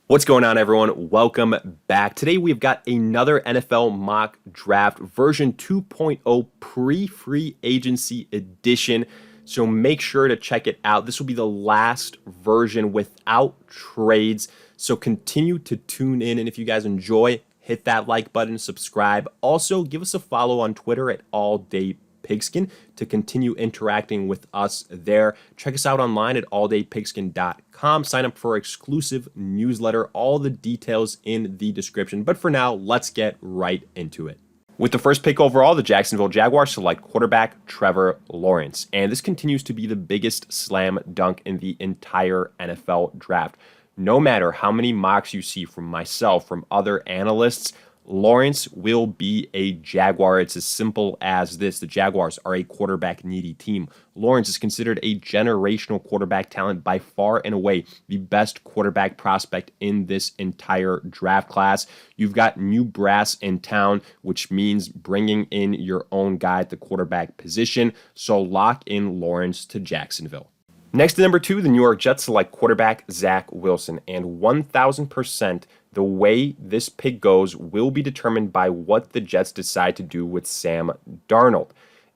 What's going on, everyone? Welcome back. Today we've got another NFL mock draft version 2.0 pre-free agency edition. So make sure to check it out. This will be the last version without trades. So continue to tune in. And if you guys enjoy, hit that like button, subscribe. Also, give us a follow on Twitter at alldaypigskin to continue interacting with us there. Check us out online at alldaypigskin.com. Sign up for our exclusive newsletter. All the details in the description. But for now, let's get right into it. With the first pick overall, the Jacksonville Jaguars select quarterback Trevor Lawrence. And this continues to be the biggest slam dunk in the entire NFL draft. No matter how many mocks you see from myself, from other analysts, Lawrence will be a Jaguar. It's as simple as this. The Jaguars are a quarterback-needy team. Lawrence is considered a generational quarterback talent, by far and away the best quarterback prospect in this entire draft class. You've got new brass in town, which means bringing in your own guy at the quarterback position. So lock in Lawrence to Jacksonville. Next to number 2, the New York Jets select quarterback Zach Wilson, and 1,000% the way this pick goes will be determined by what the Jets decide to do with Sam Darnold.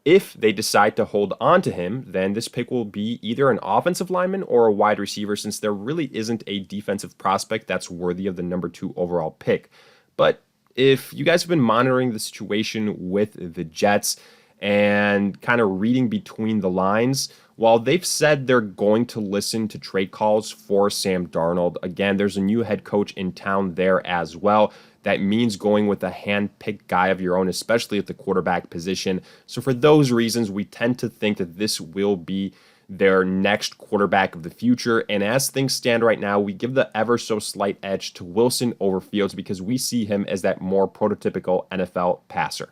If they decide to hold on to him, then this pick will be either an offensive lineman or a wide receiver, since there really isn't a defensive prospect that's worthy of the number 2 overall pick. But if you guys have been monitoring the situation with the Jets and kind of reading between the lines, while they've said they're going to listen to trade calls for Sam Darnold, again, there's a new head coach in town there as well. That means going with a hand-picked guy of your own, especially at the quarterback position. So for those reasons, we tend to think that this will be their next quarterback of the future. And as things stand right now, we give the ever so slight edge to Wilson over Fields because we see him as that more prototypical NFL passer.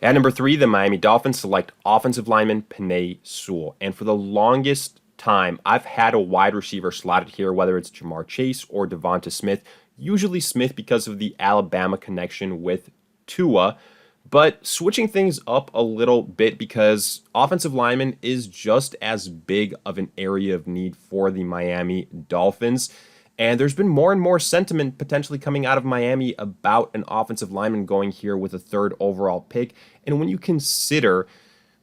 At number 3, the Miami Dolphins select offensive lineman Penei Sewell. And for the longest time, I've had a wide receiver slotted here, whether it's Jamar Chase or DeVonta Smith. Usually Smith because of the Alabama connection with Tua. But switching things up a little bit because offensive lineman is just as big of an area of need for the Miami Dolphins. And there's been more and more sentiment potentially coming out of Miami about an offensive lineman going here with a 3rd overall pick. And when you consider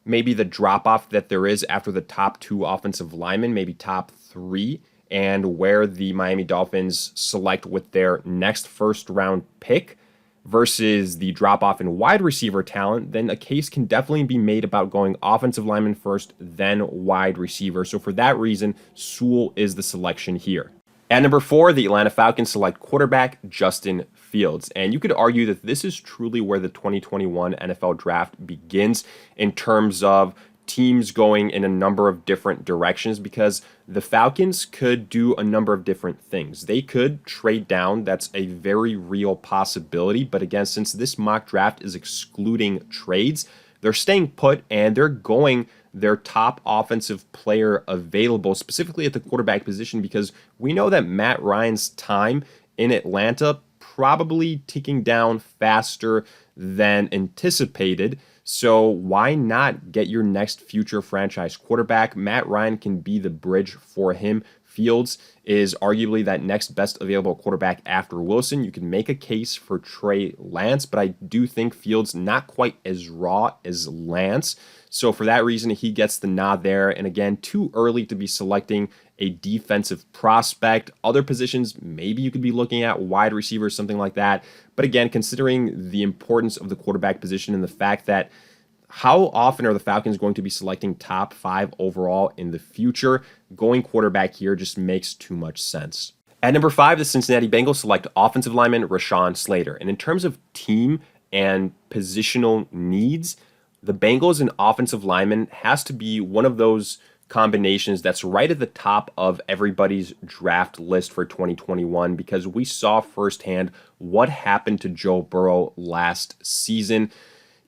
maybe the drop-off that there is after the top 2 offensive linemen, maybe top 3, and where the Miami Dolphins select with their next first-round pick versus the drop-off in wide receiver talent, then a case can definitely be made about going offensive lineman first, then wide receiver. So for that reason, Sewell is the selection here. At number 4, the Atlanta Falcons select quarterback Justin Fields. And you could argue that this is truly where the 2021 NFL draft begins in terms of teams going in a number of different directions, because the Falcons could do a number of different things. They could trade down. That's a very real possibility. But again, since this mock draft is excluding trades, they're staying put and they're going their top offensive player available, specifically at the quarterback position, because we know that Matt Ryan's time in Atlanta probably ticking down faster than anticipated. So why not get your next future franchise quarterback? Matt Ryan can be the bridge for him. Fields is arguably that next best available quarterback after Wilson. You can make a case for Trey Lance, but I do think Fields not quite as raw as Lance. So for that reason, he gets the nod there. And again, too early to be selecting a defensive prospect. Other positions, maybe you could be looking at wide receivers, something like that. But again, considering the importance of the quarterback position and the fact that how often are the Falcons going to be selecting top 5 overall in the future, going quarterback here just makes too much sense. At number 5, the Cincinnati Bengals select offensive lineman Rashawn Slater. And in terms of team and positional needs, the Bengals and offensive lineman has to be one of those combinations that's right at the top of everybody's draft list for 2021, because we saw firsthand what happened to Joe Burrow last season.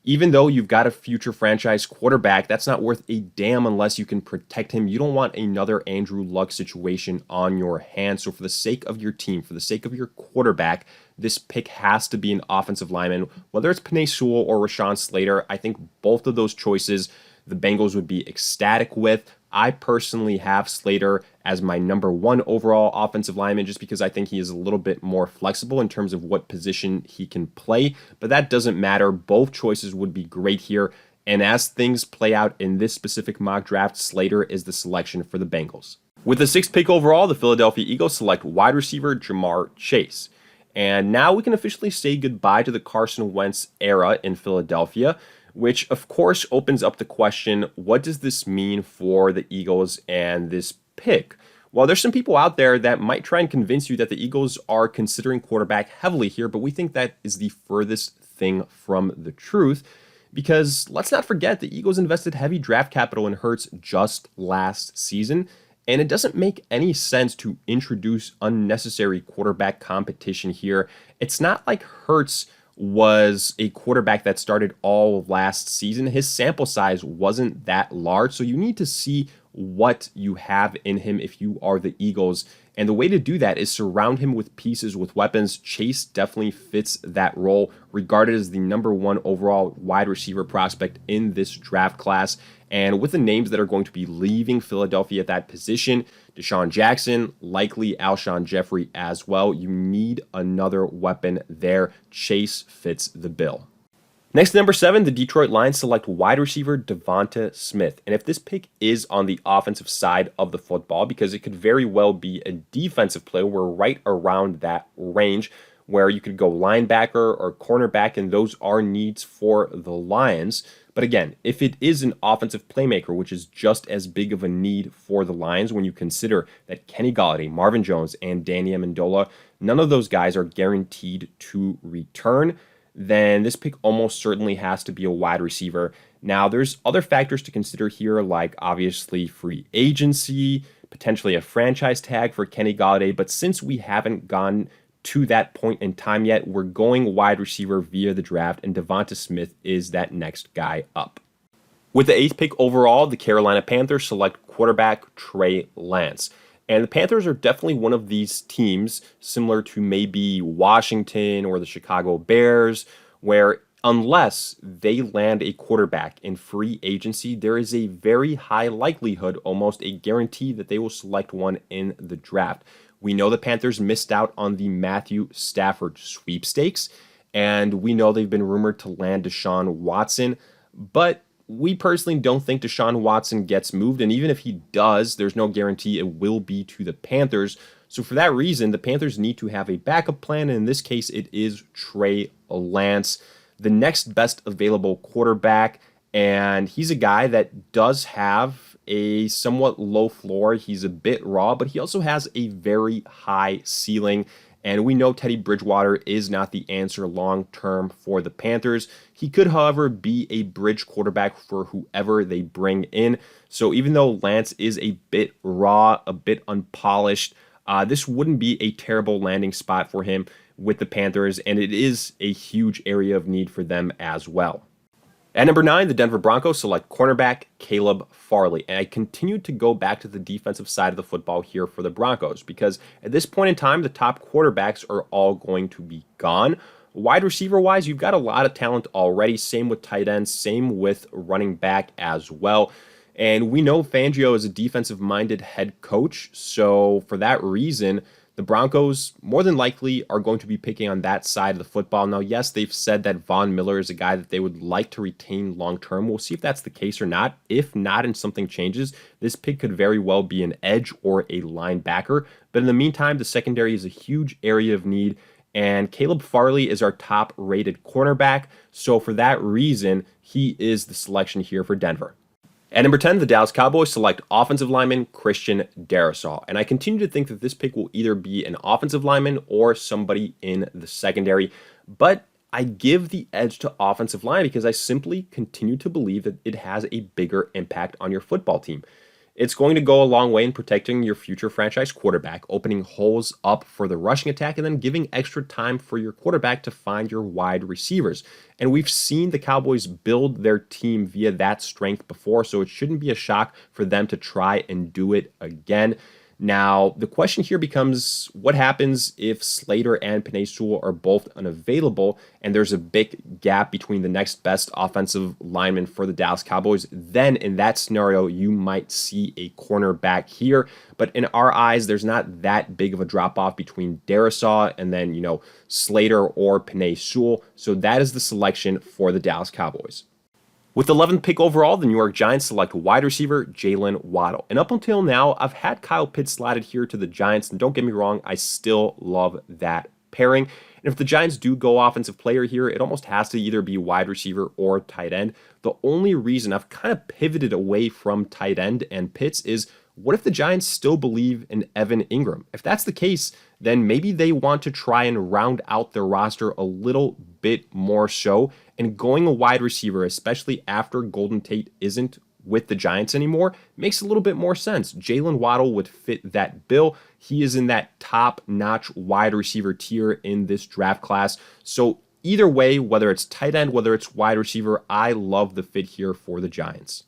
Even though you've got a future franchise quarterback, that's not worth a damn unless you can protect him. You don't want another Andrew Luck situation on your hands. So for the sake of your team, for the sake of your quarterback, this pick has to be an offensive lineman. Whether it's Penei Sewell or Rashawn Slater, I think both of those choices the Bengals would be ecstatic with. I personally have Slater as my number one overall offensive lineman just because I think he is a little bit more flexible in terms of what position he can play. But that doesn't matter. Both choices would be great here. And as things play out in this specific mock draft, Slater is the selection for the Bengals. With the 6th pick overall, the Philadelphia Eagles select wide receiver Ja'Marr Chase. And now we can officially say goodbye to the Carson Wentz era in Philadelphia, which of course opens up the question, what does this mean for the Eagles and this pick? Well, there's some people out there that might try and convince you that the Eagles are considering quarterback heavily here, but we think that is the furthest thing from the truth. Because let's not forget, the Eagles invested heavy draft capital in Hurts just last season, and it doesn't make any sense to introduce unnecessary quarterback competition here. It's not like Hurts was a quarterback that started all last season. His sample size wasn't that large, so you need to see what you have in him if you are the Eagles. And the way to do that is surround him with pieces, with weapons. Chase definitely fits that role, regarded as the number one overall wide receiver prospect in this draft class. And with the names that are going to be leaving Philadelphia at that position, Deshaun Jackson, likely Alshon Jeffrey as well, you need another weapon there. Chase fits the bill. Next, number 7, the Detroit Lions select wide receiver DeVonta Smith. And if this pick is on the offensive side of the football, because it could very well be a defensive play, we're right around that range where you could go linebacker or cornerback, and those are needs for the Lions. But again, if it is an offensive playmaker, which is just as big of a need for the Lions when you consider that Kenny Golladay, Marvin Jones, and Danny Amendola, none of those guys are guaranteed to return, then this pick almost certainly has to be a wide receiver. Now, there's other factors to consider here, like obviously free agency, potentially a franchise tag for Kenny Golladay, but since we haven't gone to that point in time yet, we're going wide receiver via the draft, and DeVonta Smith is that next guy up. With the 8th pick overall, the Carolina Panthers select quarterback Trey Lance. And the Panthers are definitely one of these teams, similar to maybe Washington or the Chicago Bears, where unless they land a quarterback in free agency, there is a very high likelihood, almost a guarantee, that they will select one in the draft. We know the Panthers missed out on the Matthew Stafford sweepstakes, and we know they've been rumored to land Deshaun Watson, but we personally don't think Deshaun Watson gets moved, and even if he does, there's no guarantee it will be to the Panthers. So for that reason, the Panthers need to have a backup plan, and in this case, it is Trey Lance, the next best available quarterback, and he's a guy that does have a somewhat low floor. He's a bit raw, but he also has a very high ceiling. And we know Teddy Bridgewater is not the answer long-term for the Panthers. He could, however, be a bridge quarterback for whoever they bring in. So even though Lance is a bit raw, a bit unpolished, this wouldn't be a terrible landing spot for him with the Panthers, and it is a huge area of need for them as well. At number 9, the Denver Broncos select cornerback Caleb Farley. And I continue to go back to the defensive side of the football here for the Broncos because at this point in time, the top quarterbacks are all going to be gone. Wide receiver-wise, you've got a lot of talent already. Same with tight ends, same with running back as well. And we know Fangio is a defensive-minded head coach. So for that reason, the Broncos more than likely are going to be picking on that side of the football. Now, yes, they've said that Von Miller is a guy that they would like to retain long-term. We'll see if that's the case or not. If not and something changes, this pick could very well be an edge or a linebacker. But in the meantime, the secondary is a huge area of need, and Caleb Farley is our top-rated cornerback. So for that reason, he is the selection here for Denver. At number 10, the Dallas Cowboys select offensive lineman Christian Darrisaw. And I continue to think that this pick will either be an offensive lineman or somebody in the secondary. But I give the edge to offensive line because I simply continue to believe that it has a bigger impact on your football team. It's going to go a long way in protecting your future franchise quarterback, opening holes up for the rushing attack, and then giving extra time for your quarterback to find your wide receivers. And we've seen the Cowboys build their team via that strength before, so it shouldn't be a shock for them to try and do it again. Now, the question here becomes what happens if Slater and Penei are both unavailable and there's a big gap between the next best offensive lineman for the Dallas Cowboys? Then in that scenario, you might see a cornerback here. But in our eyes, there's not that big of a drop off between Darrisaw and then, Slater or Penei. So that is the selection for the Dallas Cowboys. With the 11th pick overall, the New York Giants select wide receiver Jaylen Waddle. And up until now, I've had Kyle Pitts slotted here to the Giants, and don't get me wrong, I still love that pairing. And if the Giants do go offensive player here, it almost has to either be wide receiver or tight end. The only reason I've kind of pivoted away from tight end and Pitts is, what if the Giants still believe in Evan Ingram? If that's the case, then maybe they want to try and round out their roster a little bit more so. And going a wide receiver, especially after Golden Tate isn't with the Giants anymore, makes a little bit more sense. Jaylen Waddle would fit that bill. He is in that top-notch wide receiver tier in this draft class. So either way, whether it's tight end, whether it's wide receiver, I love the fit here for the Giants.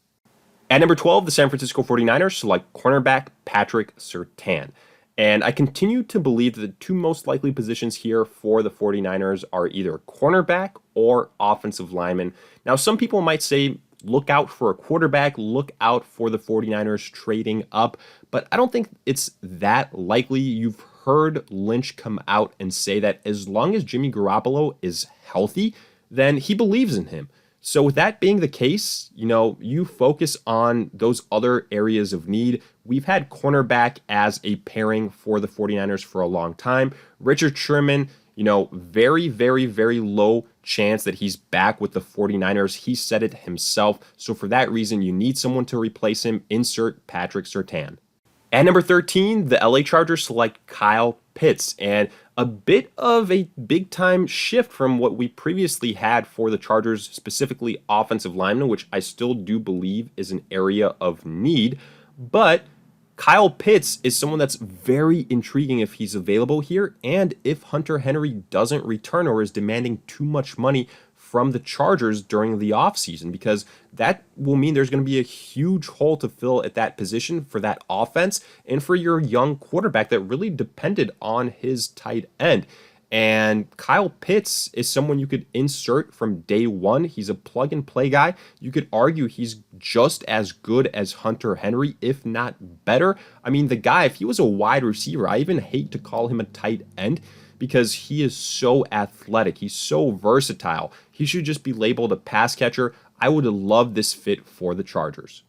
At number 12, the San Francisco 49ers select cornerback Patrick Surtain. And I continue to believe that the two most likely positions here for the 49ers are either cornerback or offensive lineman. Now, some people might say, look out for a quarterback, look out for the 49ers trading up, but I don't think it's that likely. You've heard Lynch come out and say that as long as Jimmy Garoppolo is healthy, then he believes in him. So with that being the case, you focus on those other areas of need. We've had cornerback as a pairing for the 49ers for a long time. Richard Sherman, very, very, very low chance that he's back with the 49ers. He said it himself. So for that reason, you need someone to replace him. Insert Patrick Surtain. At number 13, the LA Chargers select Kyle Pitts, and a bit of a big-time shift from what we previously had for the Chargers, specifically offensive linemen, which I still do believe is an area of need. But Kyle Pitts is someone that's very intriguing if he's available here, and if Hunter Henry doesn't return or is demanding too much money from the Chargers during the offseason, because that will mean there's going to be a huge hole to fill at that position for that offense and for your young quarterback that really depended on his tight end. And Kyle Pitts is someone you could insert from day one. He's a plug-and-play guy. You could argue he's just as good as Hunter Henry, if not better. I mean, the guy, if he was a wide receiver, I even hate to call him a tight end, because he is so athletic. He's so versatile. He should just be labeled a pass catcher. I would have loved this fit for the Chargers.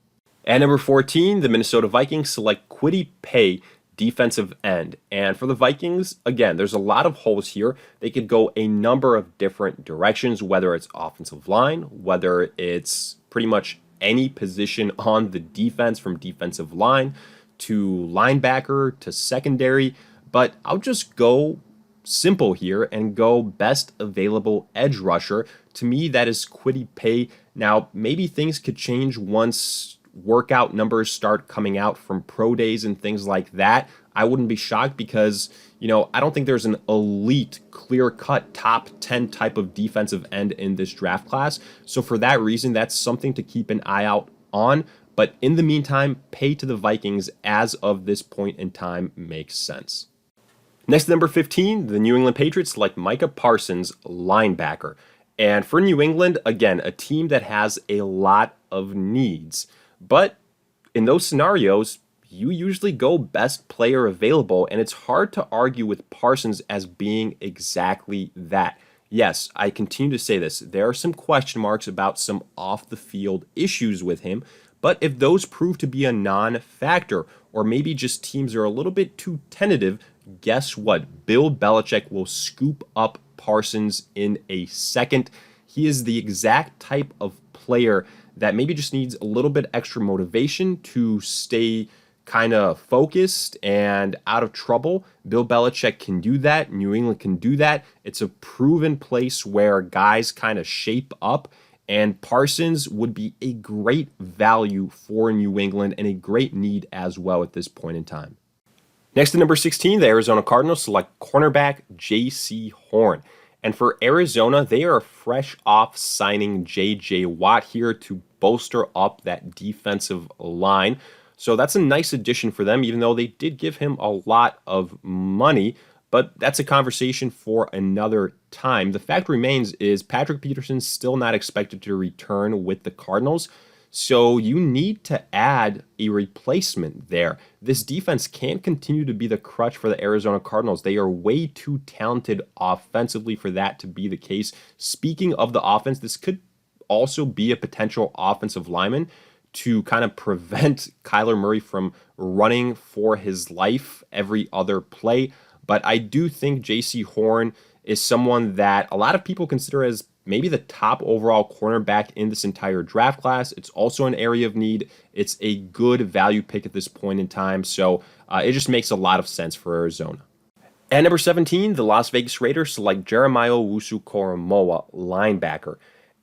At number 14, the Minnesota Vikings select Kwity Paye, defensive end. And for the Vikings, again, there's a lot of holes here. They could go a number of different directions, whether it's offensive line, whether it's pretty much any position on the defense, from defensive line to linebacker to secondary. But I'll just go simple here and go best available edge rusher. To me, that is Kwity Paye. Now, maybe things could change once workout numbers start coming out from pro days and things like that. I wouldn't be shocked, because, I don't think there's an elite, clear-cut top 10 type of defensive end in this draft class. So for that reason, that's something to keep an eye out on. But in the meantime, Paye to the Vikings as of this point in time makes sense. Next, number 15, the New England Patriots select Micah Parsons, linebacker. And for New England, again, a team that has a lot of needs. But in those scenarios, you usually go best player available, and it's hard to argue with Parsons as being exactly that. Yes, I continue to say this. There are some question marks about some off-the-field issues with him, but if those prove to be a non-factor, or maybe just teams are a little bit too tentative, guess what? Bill Belichick will scoop up Parsons in a second. He is the exact type of player that maybe just needs a little bit extra motivation to stay kind of focused and out of trouble. Bill Belichick can do that. New England can do that. It's a proven place where guys kind of shape up, and Parsons would be a great value for New England and a great need as well at this point in time. Next, to number 16, the Arizona Cardinals select cornerback Jaycee Horn. And for Arizona, they are fresh off signing J.J. Watt here to bolster up that defensive line. So that's a nice addition for them, even though they did give him a lot of money. But that's a conversation for another time. The fact remains is Patrick Peterson's still not expected to return with the Cardinals. So you need to add a replacement there. This defense can't continue to be the crutch for the Arizona Cardinals. They are way too talented offensively for that to be the case. Speaking of the offense, this could also be a potential offensive lineman to kind of prevent Kyler Murray from running for his life every other play. But I do think Jaycee Horn is someone that a lot of people consider as maybe the top overall cornerback in this entire draft class. It's also an area of need. It's a good value pick at this point in time. So it just makes a lot of sense for Arizona. At number 17, the Las Vegas Raiders select Jeremiah Owusu-Koromoah, linebacker.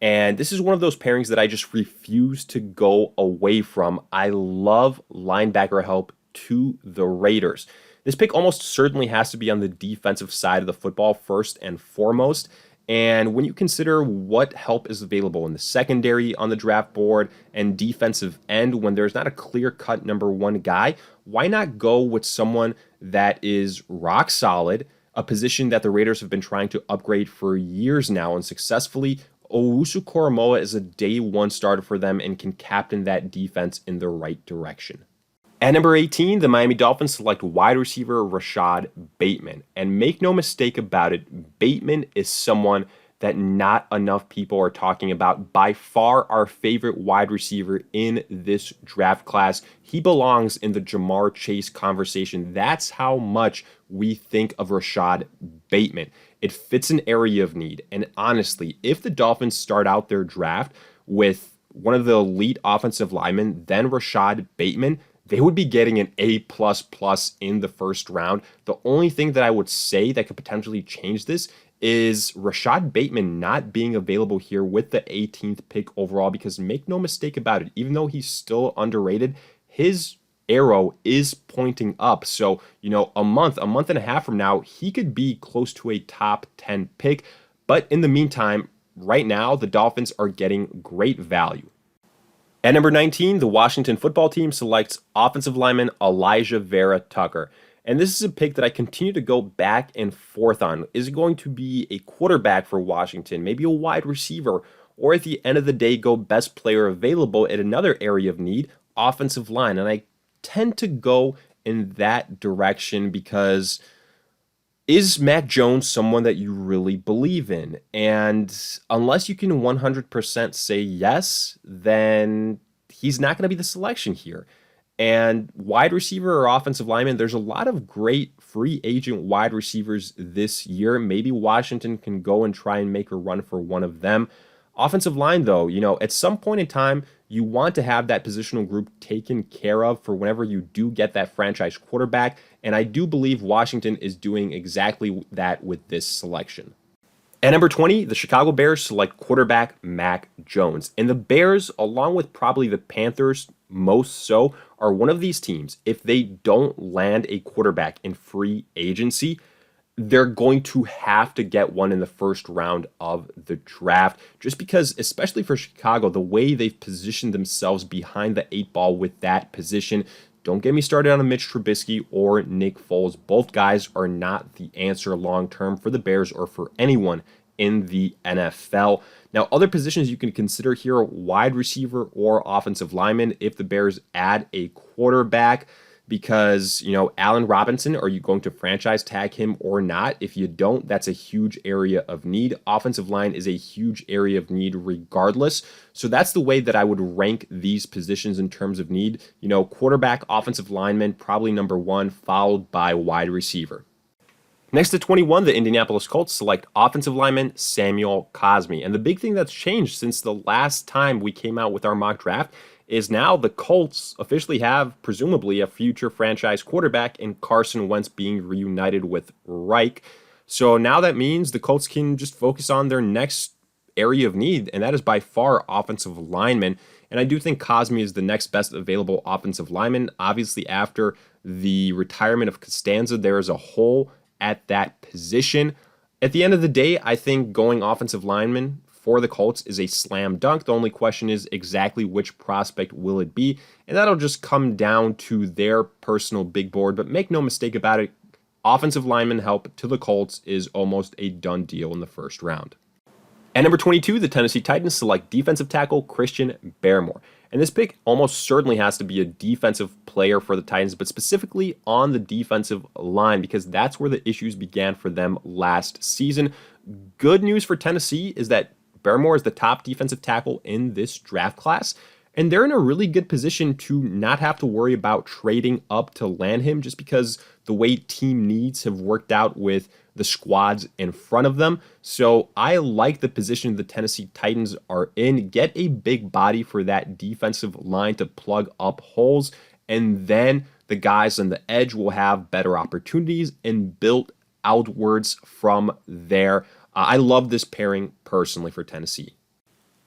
And this is one of those pairings that I just refuse to go away from. I love linebacker help to the Raiders. This pick almost certainly has to be on the defensive side of the football first and foremost. And when you consider what help is available in the secondary on the draft board and defensive end, when there's not a clear-cut number one guy, why not go with someone that is rock solid, a position that the Raiders have been trying to upgrade for years now and successfully? Owusu-Koromoah is a day one starter for them and can captain that defense in the right direction. At number 18, the Miami Dolphins select wide receiver Rashad Bateman. And make no mistake about it, Bateman is someone that not enough people are talking about. By far our favorite wide receiver in this draft class. He belongs in the Jamar Chase conversation. That's how much we think of Rashad Bateman. It fits an area of need. And honestly, if the Dolphins start out their draft with one of the elite offensive linemen, then Rashad Bateman, they would be getting an A++ in the first round. The only thing that I would say that could potentially change this is Rashad Bateman not being available here with the 18th pick overall, because make no mistake about it, even though he's still underrated, his arrow is pointing up. So, a month and a half from now, he could be close to a top 10 pick. But in the meantime, right now, the Dolphins are getting great value. At number 19, the Washington football team selects offensive lineman Elijah Vera-Tucker. And this is a pick that I continue to go back and forth on. Is it going to be a quarterback for Washington, maybe a wide receiver, or at the end of the day, go best player available at another area of need, offensive line? And I tend to go in that direction because is Mac Jones someone that you really believe in? And unless you can 100% say yes, then he's not going to be the selection here. And wide receiver or offensive lineman, there's a lot of great free agent wide receivers this year. Maybe Washington can go and try and make a run for one of them. Offensive line, though, at some point in time, you want to have that positional group taken care of for whenever you do get that franchise quarterback. And I do believe Washington is doing exactly that with this selection. At number 20, the Chicago Bears select quarterback Mac Jones. And the Bears, along with probably the Panthers most so, are one of these teams. If they don't land a quarterback in free agency, they're going to have to get one in the first round of the draft, just because, especially for Chicago, the way they've positioned themselves behind the 8 ball with that position. Don't get me started on a Mitch Trubisky or Nick Foles. Both guys are not the answer long-term for the Bears or for anyone in the NFL. Now, other positions you can consider here, wide receiver or offensive lineman, if the Bears add a quarterback. Because, Allen Robinson, are you going to franchise tag him or not? If you don't, that's a huge area of need. Offensive line is a huge area of need regardless. So that's the way that I would rank these positions in terms of need. Quarterback, offensive lineman, probably number one, followed by wide receiver. Next at 21, the Indianapolis Colts select offensive lineman Samuel Cosmi. And the big thing that's changed since the last time we came out with our mock draft is now the Colts officially have, presumably, a future franchise quarterback in Carson Wentz being reunited with Reich. So now that means the Colts can just focus on their next area of need, and that is by far offensive lineman. And I do think Cosmi is the next best available offensive lineman. Obviously, after the retirement of Costanza, there is a hole at that position. At the end of the day, I think going offensive lineman for the Colts is a slam dunk. The only question is exactly which prospect will it be, and that'll just come down to their personal big board. But make no mistake about it, offensive lineman help to the Colts is almost a done deal in the first round. At number 22, the Tennessee Titans select defensive tackle Christian Barmore. And this pick almost certainly has to be a defensive player for the Titans, but specifically on the defensive line, because that's where the issues began for them last season. Good news for Tennessee is that Barmore is the top defensive tackle in this draft class, and they're in a really good position to not have to worry about trading up to land him, just because the way team needs have worked out with the squads in front of them. So I like the position the Tennessee Titans are in. Get a big body for that defensive line to plug up holes, and then the guys on the edge will have better opportunities and build outwards from there. I love this pairing personally for Tennessee.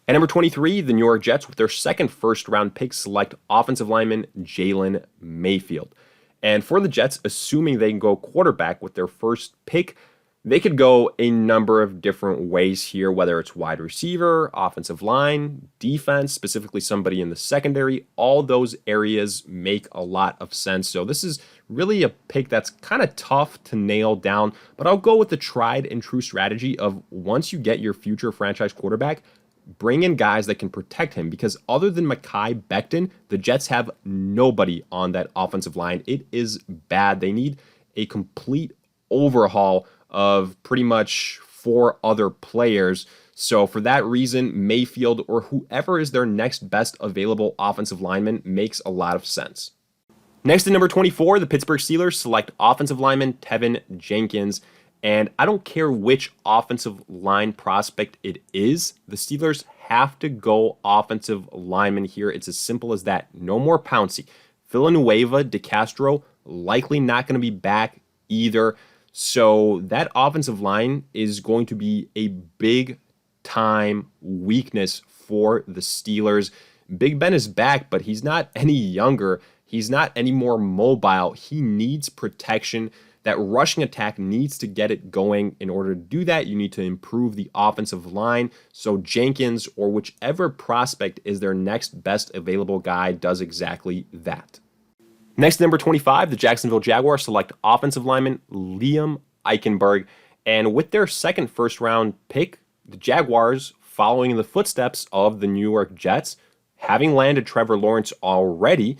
At number 23, the New York Jets, with their second first-round pick, select offensive lineman Jaylen Mayfield. And for the Jets, assuming they can go quarterback with their first pick, they could go a number of different ways here, whether it's wide receiver, offensive line, defense, specifically somebody in the secondary. All those areas make a lot of sense. So this is really a pick that's kind of tough to nail down, but I'll go with the tried and true strategy of once you get your future franchise quarterback, bring in guys that can protect him, because other than Mekhi Becton, the Jets have nobody on that offensive line. It is bad. They need a complete overhaul of pretty much 4 other players. So for that reason, Mayfield or whoever is their next best available offensive lineman makes a lot of sense. Next at number 24, the Pittsburgh Steelers select offensive lineman Tevin Jenkins. And I don't care which offensive line prospect it is, the Steelers have to go offensive lineman here. It's as simple as that. No more Pouncey. Villanueva, DeCastro, likely not going to be back either. So that offensive line is going to be a big time weakness for the Steelers. Big Ben is back, but he's not any younger. He's not any more mobile. He needs protection. That rushing attack needs to get it going. In order to do that, you need to improve the offensive line. So Jenkins, or whichever prospect is their next best available guy, does exactly that. Next, number 25, the Jacksonville Jaguars select offensive lineman Liam Eichenberg. And with their second first-round pick, the Jaguars, following in the footsteps of the New York Jets, having landed Trevor Lawrence already,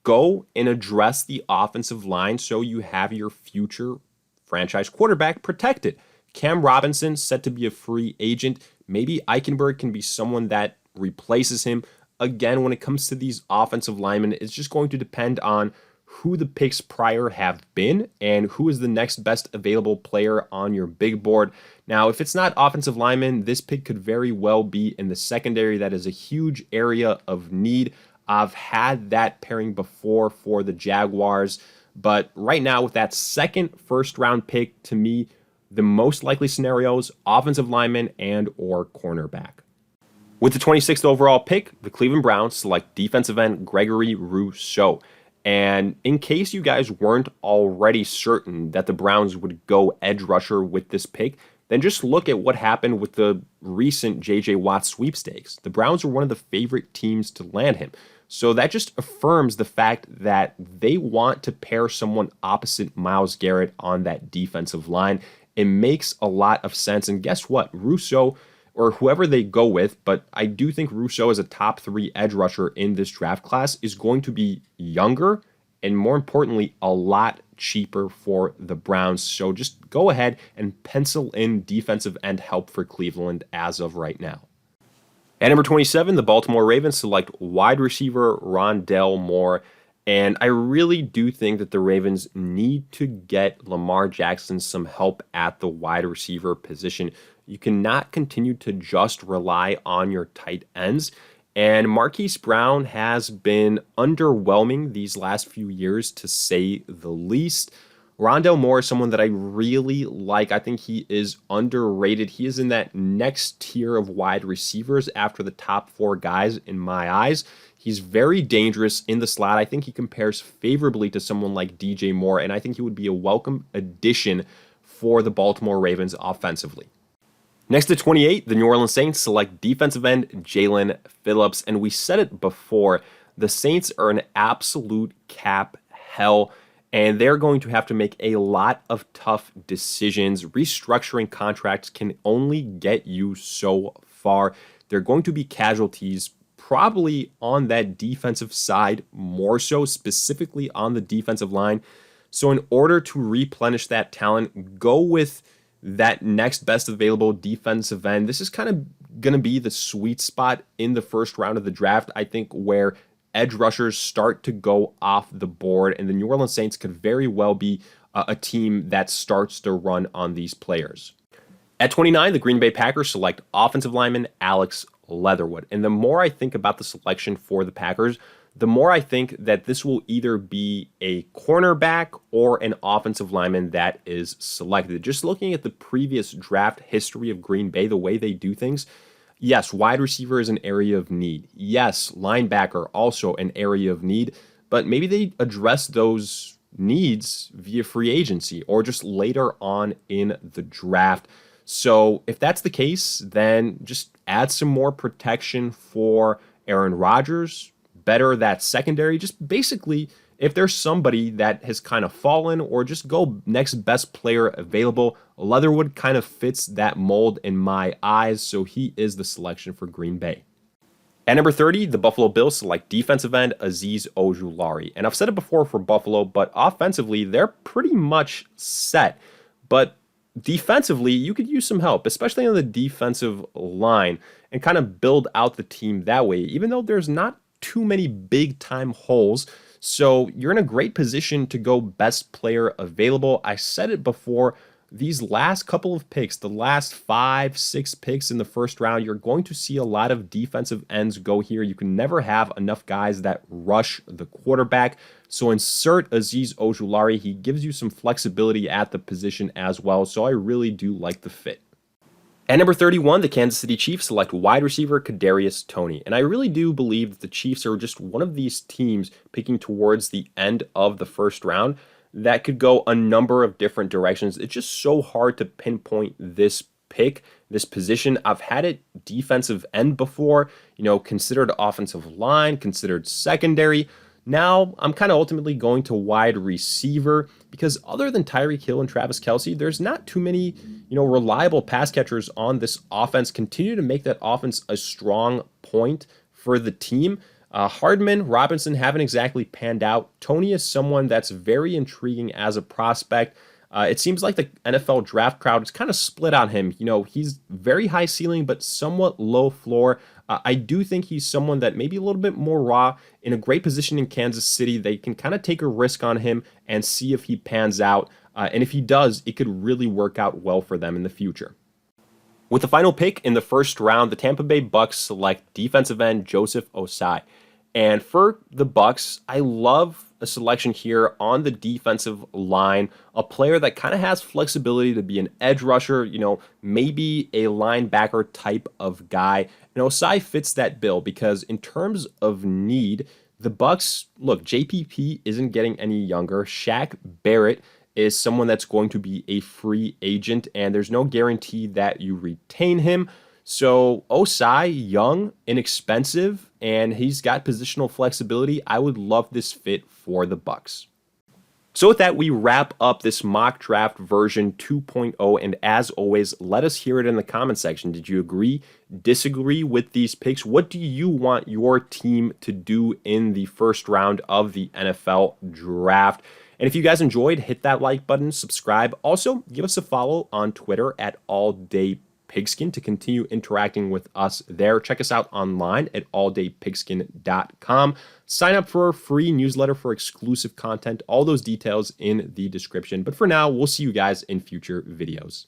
go and address the offensive line so you have your future franchise quarterback protected. Cam Robinson set to be a free agent. Maybe Eichenberg can be someone that replaces him. Again, when it comes to these offensive linemen, it's just going to depend on who the picks prior have been and who is the next best available player on your big board. Now, if it's not offensive lineman, this pick could very well be in the secondary. That is a huge area of need. I've had that pairing before for the Jaguars, but right now with that second first-round pick, to me, the most likely scenarios, offensive lineman and or cornerback. With the 26th overall pick, the Cleveland Browns select defensive end Gregory Rousseau. And in case you guys weren't already certain that the Browns would go edge rusher with this pick, then just look at what happened with the recent J.J. Watt sweepstakes. The Browns were one of the favorite teams to land him. So that just affirms the fact that they want to pair someone opposite Myles Garrett on that defensive line. It makes a lot of sense. And guess what? Rousseau, or whoever they go with, but I do think Rousseau as a top 3 edge rusher in this draft class is going to be younger and, more importantly, a lot cheaper for the Browns. So just go ahead and pencil in defensive end help for Cleveland as of right now. At number 27, the Baltimore Ravens select wide receiver Rondale Moore. And I really do think that the Ravens need to get Lamar Jackson some help at the wide receiver position. You cannot continue to just rely on your tight ends. And Marquise Brown has been underwhelming these last few years, to say the least. Rondale Moore is someone that I really like. I think he is underrated. He is in that next tier of wide receivers after the top 4 guys in my eyes. He's very dangerous in the slot. I think he compares favorably to someone like DJ Moore, and I think he would be a welcome addition for the Baltimore Ravens offensively. Next to 28, the New Orleans Saints select defensive end Jaylon Phillips. And we said it before, the Saints are an absolute cap hell, and they're going to have to make a lot of tough decisions. Restructuring contracts can only get you so far. They're going to be casualties probably on that defensive side, more so specifically on the defensive line. So in order to replenish that talent, go with that next best available defensive end. This is kind of going to be the sweet spot in the first round of the draft, I think, where edge rushers start to go off the board, and the New Orleans Saints could very well be a team that starts to run on these players. At 29, the Green Bay Packers select offensive lineman Alex Leatherwood. And the more I think about the selection for the Packers, the more I think that this will either be a cornerback or an offensive lineman that is selected. Just looking at the previous draft history of Green Bay, the way they do things, yes, wide receiver is an area of need. Yes, linebacker also an area of need, but maybe they address those needs via free agency or just later on in the draft. So if that's the case, then just add some more protection for Aaron Rodgers, better that secondary. Just basically, if there's somebody that has kind of fallen, or just go next best player available, Leatherwood kind of fits that mold in my eyes, so he is the selection for Green Bay. At number 30, the Buffalo Bills select defensive end Azeez Ojulari. And I've said it before for Buffalo, but offensively, they're pretty much set. But defensively, you could use some help, especially on the defensive line, and kind of build out the team that way, even though there's not too many big time holes. So you're in a great position to go best player available. I said it before, these last couple of picks, the last 5-6 picks in the first round, you're going to see a lot of defensive ends go here. You can never have enough guys that rush the quarterback. So insert Azeez Ojulari. He gives you some flexibility at the position as well. So I really do like the fit. At number 31, the Kansas City Chiefs select wide receiver Kadarius Toney. And I really do believe that the Chiefs are just one of these teams picking towards the end of the first round that could go a number of different directions. It's just so hard to pinpoint this pick, this position. I've had it defensive end before, considered offensive line, considered secondary. Now I'm kind of ultimately going to wide receiver because other than Tyreek Hill and Travis Kelce, there's not too many, reliable pass catchers on this offense. Continue to make that offense a strong point for the team. Hardman, Robinson haven't exactly panned out. Toney is someone that's very intriguing as a prospect. It seems like the NFL draft crowd is kind of split on him. He's very high ceiling, but somewhat low floor. I do think he's someone that maybe a little bit more raw, in a great position in Kansas City. They can kind of take a risk on him and see if he pans out. And if he does, it could really work out well for them in the future. With the final pick in the first round, the Tampa Bay Bucks select defensive end Joseph Ossai. And for the Bucks, I love a selection here on the defensive line, a player that kind of has flexibility to be an edge rusher, maybe a linebacker type of guy. And Ossai fits that bill because in terms of need, the Bucks, look, JPP isn't getting any younger. Shaq Barrett is someone that's going to be a free agent, and there's no guarantee that you retain him. So Ossai, young, inexpensive, and he's got positional flexibility. I would love this fit for the Bucks. So with that, we wrap up this mock draft version 2.0. And as always, let us hear it in the comment section. Did you agree, disagree with these picks? What do you want your team to do in the first round of the NFL draft? And if you guys enjoyed, hit that like button, subscribe. Also, give us a follow on Twitter at AllDayPigskin to continue interacting with us there. Check us out online at alldaypigskin.com. Sign up for a free newsletter for exclusive content. All those details in the description. But for now, we'll see you guys in future videos.